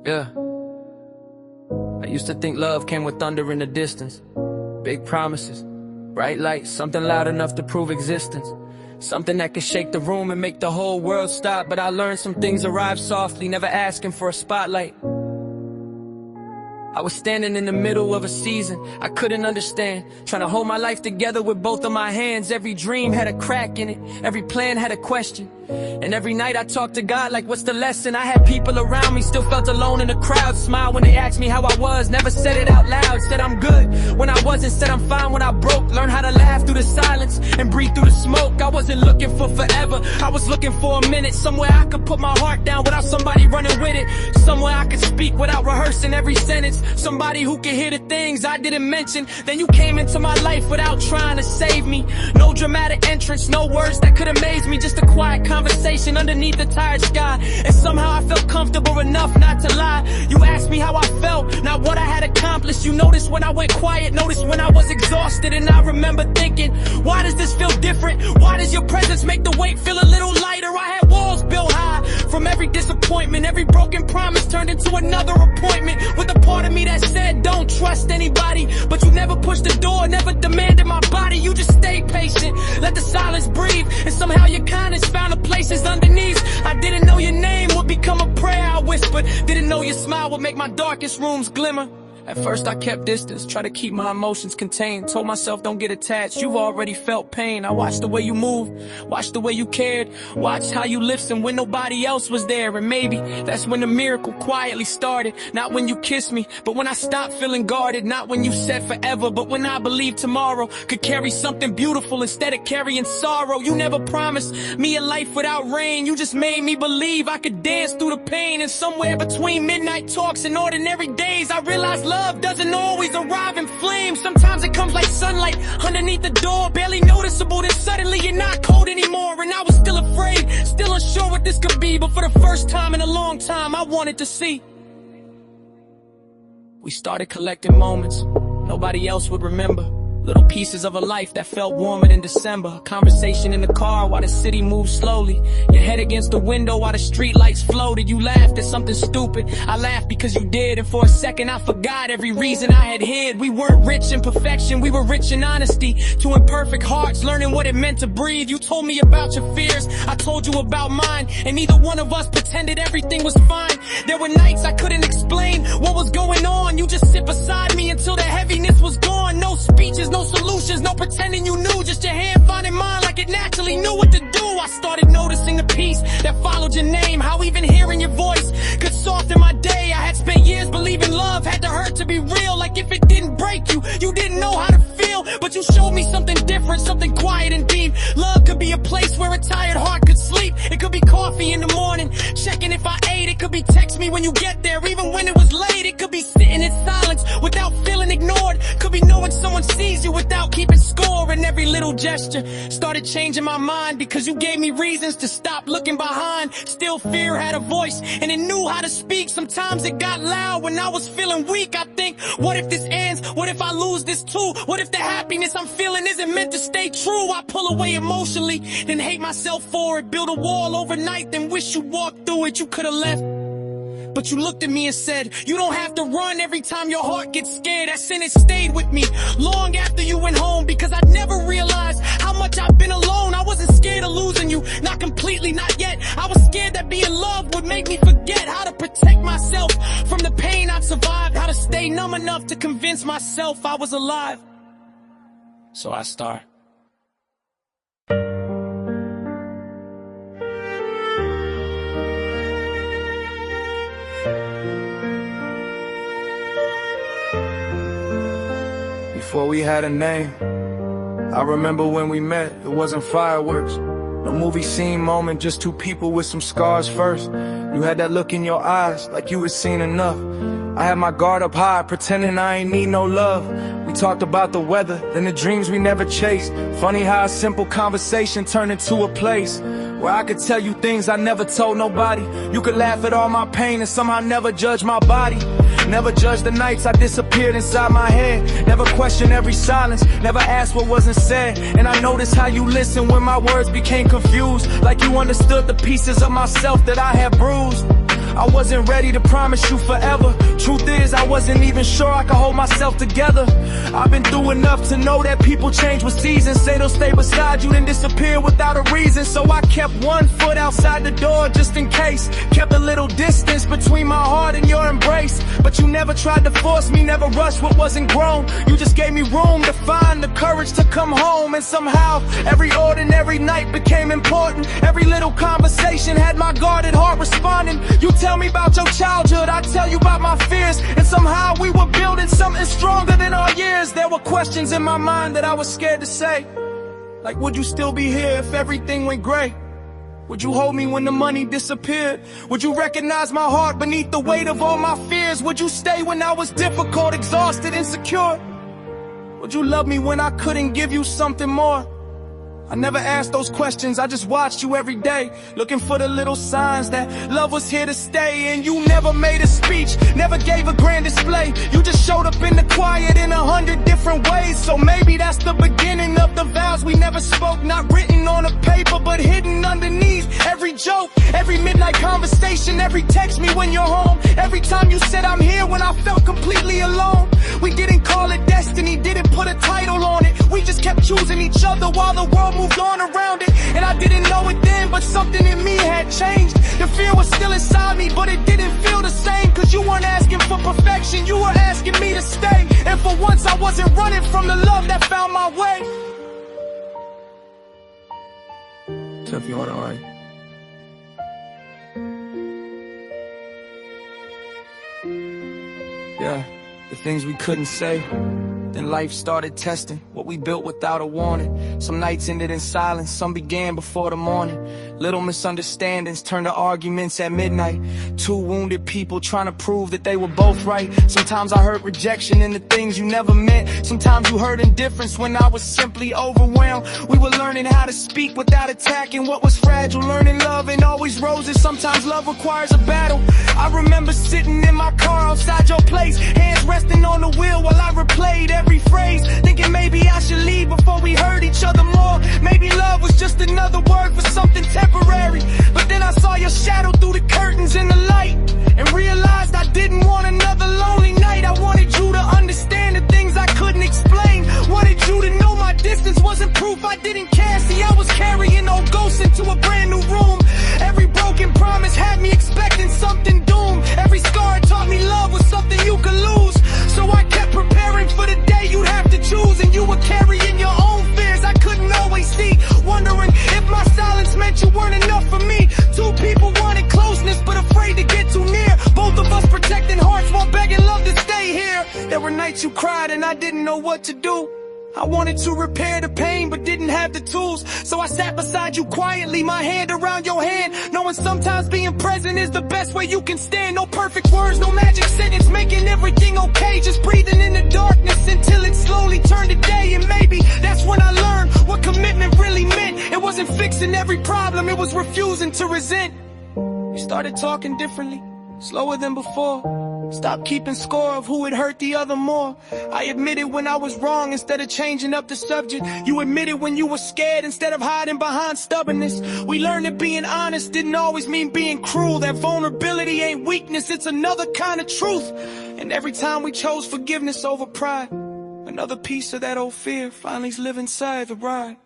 Yeah. I used to think love came with thunder in the distance. Big promises, bright lights, something loud enough to prove existence. Something that could shake the room and make the whole world stop. But I learned some things arrive softly, never asking for a spotlight. I was standing in the middle of a season I couldn't understand, trying to hold my life together with both of my hands. Every dream had a crack in it, every plan had a question. And every night I talked to God like, what's the lesson? I had people around me, still felt alone in the crowd. Smile when they asked me how I was, never said it out loud. Said I'm good when I wasn't, said I'm fine when I broke. Learned how to laugh through the silence and breathe through the smoke. I wasn't looking for forever, I was looking for a minute. Somewhere I could put my heart down without somebody running with it. Somewhere I could speak without rehearsing every sentence. Somebody who could hear the things I didn't mention. Then you came into my life without trying to save me. No dramatic entrance, no words that could amaze me. Just a quiet conversation underneath the tired sky. And somehow I felt comfortable enough not to lie. You asked me how I felt, not what I had accomplished. You noticed when I went quiet, noticed when I was exhausted. And I remember thinking, why does this feel different? Why does your presence make the weight feel a little lighter? I had walls built high from every disappointment. Every broken promise turned into another appointment. With a part of me that said don't trust anybody, but you never pushed the door, never demanded my body. You just stayed patient, let the silence breathe. And somehow your kindness found the places underneath. I didn't know your name would become a prayer I whispered. Didn't know your smile would make my darkest rooms glimmer. At first I kept distance, tried to keep my emotions contained. Told myself don't get attached, you've already felt pain. I watched the way you moved, watched the way you cared, watched how you listened when nobody else was there. And maybe that's when the miracle quietly started. Not when you kissed me, but when I stopped feeling guarded. Not when you said forever, but when I believed tomorrow could carry something beautiful instead of carrying sorrow. You never promised me a life without rain, you just made me believe I could dance through the pain. And somewhere between midnight talks and ordinary days, I realized love doesn't always arrive in flames. Sometimes it comes like sunlight underneath the door, barely noticeable, then suddenly you're not cold anymore. And I was still afraid, still unsure what this could be. But for the first time in a long time, I wanted to see. We started collecting moments nobody else would remember. Little pieces of a life that felt warmer than December. A conversation in the car while the city moved slowly. Your head against the window while the street lights floated. You laughed at something stupid, I laughed because you did. And for a second I forgot every reason I had hid. We weren't rich in perfection, we were rich in honesty. Two imperfect hearts learning what it meant to breathe. You told me about your fears, I told you about mine. And neither one of us pretended everything was fine. There were nights I couldn't explain what was going on. You just sit beside me until the heaviness was gone. No speeches, no solutions, no pretending you knew. Just your hand finding mine like it naturally knew what to do. I started noticing the peace that followed your name. How even hearing your voice could soften my day. I had spent years believing love had to hurt to be real. Like if it didn't break you, you didn't know how to feel. But you showed me something different, something quiet and deep. Love could be a place where a tired heart could sleep. It could be coffee in the morning, checking if I ate. It could be text me when you get there, even when it was late. It could be sitting in silence without feeling ignored. Could be knowing someone sees you without keeping score. And every little gesture started changing my mind, because you gave me reasons to stop looking behind. Still fear had a voice and it knew how to speak. Sometimes it got loud when I was feeling weak. I think, what if this ends? What if I lose this too? What if the happiness I'm feeling isn't meant to stay true? I pull away emotionally, then hate myself for it. Build a wall overnight, then wish you walked through it. You could have left, but you looked at me and said, you don't have to run every time your heart gets scared. That sentence stayed with me long after you went home, because I never realized how much I've been alone. I wasn't scared of losing you, not completely, not yet. I was scared that being loved would make me forget how to protect myself from the pain I'd survived, how to stay numb enough to convince myself I was alive. So I start. Before we had a name, I remember when we met, it wasn't fireworks, no movie scene moment, just two people with some scars first. You had that look in your eyes, like you had seen enough. I had my guard up high, pretending I ain't need no love. We talked about the weather, then the dreams we never chased. Funny how a simple conversation turned into a place where I could tell you things I never told nobody. You could laugh at all my pain and somehow never judge my body. Never judge the nights I disappeared inside my head. Never question every silence, never ask what wasn't said. And I noticed how you listened when my words became confused, like you understood the pieces of myself that I had bruised. I wasn't ready to promise you forever. Truth is, I wasn't even sure I could hold myself together. I've been through enough to know that people change with seasons. Say they'll stay beside you, then disappear without a reason. So I kept one foot outside the door just in case. Kept a little distance between my heart and your embrace. But you never tried to force me, never rushed what wasn't grown. You just gave me room to find the courage to come home. And somehow, every ordinary night became important. Every little conversation had my guarded heart responding. You tell me about your childhood, I tell you about my fears. And somehow we were building something stronger than our years. There were questions in my mind that I was scared to say. Like, would you still be here if everything went great? Would you hold me when the money disappeared? Would you recognize my heart beneath the weight of all my fears? Would you stay when I was difficult, exhausted, insecure? Would you love me when I couldn't give you something more? I never asked those questions, I just watched you every day, looking for the little signs that love was here to stay. And you never made a speech, never gave a grand display. You just showed up in the quiet in 100 different ways. So maybe that's the beginning of the vows we never spoke. Not written on a paper, but hidden underneath every joke, every midnight conversation, every text me when you're home. Every time you said I'm here when I felt completely alone. We didn't call it destiny, didn't put a title on it. We just kept choosing each other while the world moved on around it. And I didn't know it then, but something in me had changed. The fear was still inside me, but it didn't feel the same. Cause you weren't asking for perfection, you were asking me to stay. And for once I wasn't running from the love that found my way. Tell if you want, alright. Yeah, the things we couldn't say. Then life started testing what we built without a warning. Some nights ended in silence, some began before the morning. Little misunderstandings turned to arguments at midnight. Two wounded people trying to prove that they were both right. Sometimes I heard rejection in the things you never meant. Sometimes you heard indifference when I was simply overwhelmed. We were learning how to speak without attacking what was fragile. Learning love ain't always roses, sometimes love requires a battle. I remember sitting in my car outside your place, hands resting on the wheel while I replayed every phrase, thinking maybe I should leave before we hurt each other more. Maybe love was just another word for something temporary. But then I saw your shadow through the curtains in the light, and realized I didn't want another lonely night. I wanted you to understand the things I couldn't explain. Wanted you to know my distance wasn't proof I didn't care. See, I was carrying old ghosts into a brand new room. Every broken promise had me expecting something doomed. Every scar taught me love was something you could lose. So I kept preparing for the day you'd have to choose. And you were carrying your own fears I couldn't always see. Wondering if my silence meant you weren't enough for me. Two people wanted closeness but afraid to get too near. Both of us protecting hearts while begging love to stay here. There were nights you cried and I didn't know what to do. I wanted to repair the pain but didn't have the tools. So I sat beside you quietly, my hand around your hand, knowing sometimes being present is the best way you can stand. No perfect words, no magic sentence, making everything okay. Just breathing in the darkness until it slowly turned to day. And maybe that's when I learned what commitment really meant. It wasn't fixing every problem, it was refusing to resent. We started talking differently, slower than before. Stop keeping score of who had hurt the other more. I admitted when I was wrong instead of changing up the subject. You admitted when you were scared instead of hiding behind stubbornness. We learned that being honest didn't always mean being cruel. That vulnerability ain't weakness, it's another kind of truth. And every time we chose forgiveness over pride, another piece of that old fear finally's live inside the ride.